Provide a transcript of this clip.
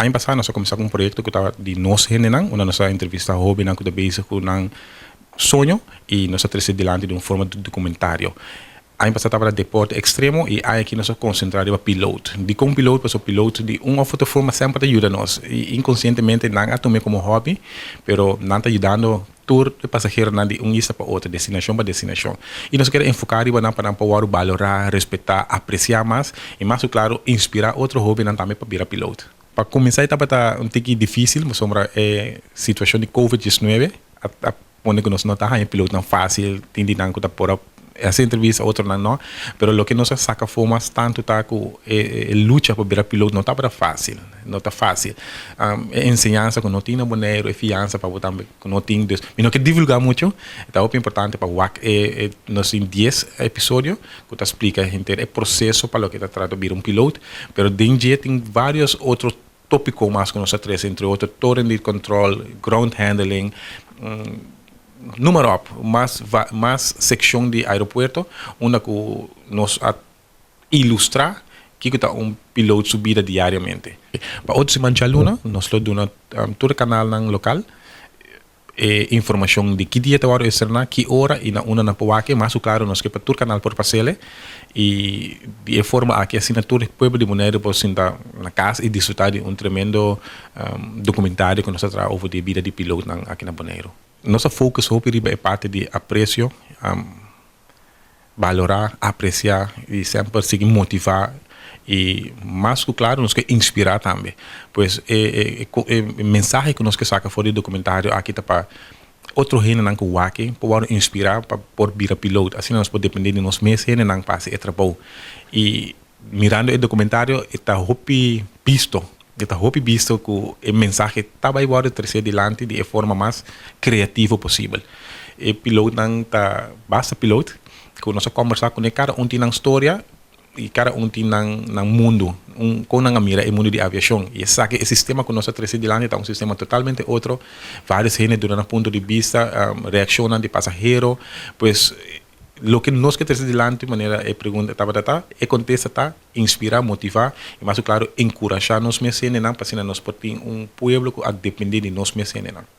ano passado nós começamos com um projeto que estava de nós renenang, onde nós entrevista jovem que está bezig com um sonho e nós trazer delante de uma forma de documentário. Ano passado estava deporte extremo e aí aqui nós concentramos em piloto. De como piloto, para o piloto de uma outra forma sempre ajuda nós. E inconscientemente não a tomar como hobby, pero não está ajudando tour de passageiro de uma para outra, destinação para destinação. E nós queremos enfocar para poder valorar, respeitar, apreciar mais e mais claro, inspirar outro hobby também para virar piloto. Para começar, estava um pouco difícil, mas sobre a situação de COVID-19, onde nós não estamos em piloto não fácil, tem de não por essa entrevista, outro não, pero lo que nos saca foi mais tanto tá com luta para virar piloto não está para fácil, não está fácil. Ensinança que não tem boneiro, fiança para botar que não tem, e não quer divulgar muito, é muito importante para o nós em 10 episódios que te explica o processo para o que está tratando de virar piloto, pero dentro tem vários outros tópicos mais que nós trazemos, entre outros, torrent lead control, ground handling, número mais seção de aeroporto, onde nos ilustra que está piloto subida diariamente. Para outros manjaluna, nós damos todo o canal local, informação de que dia está externa, que hora e na uma na Poaque, mas claro, nós que para todo o canal por passeio e de forma a que assinatura do povo de Bonaire possa sentar na casa e desfrutar de tremendo documentário que nós traz over de vida de piloto aqui na Bonaire. Nosso foco é parte de apreço, valorar, apreciar e sempre seguir motivar e mais claro nos que inspirar também. Pois mensagem que nós que saca fora do documentário aqui tá para outro rene não que o aqui para inspirar para por virar piloto. Assim nós podemos depender de nós mesmos rene não passe trabalho e mirando o documentário está hopi visto. Está hopi visto que o mensagem está vai embora trazer adiante de forma mais criativa possível. O piloto não está basta piloto que nós conversar com cada tem uma história e cada tem um mundo, com uma mira o mundo de aviação. E sabe que o sistema que nós trazer adiante é um sistema totalmente outro. Vários gente durante ponto de vista reaccionam de passageiro, pues lo que nós que trazer adiante de maneira pergunta contesta inspirar, motivar e mais claro encorajar nós mesmos para nós por ter pueblo que depender de nós mesmos.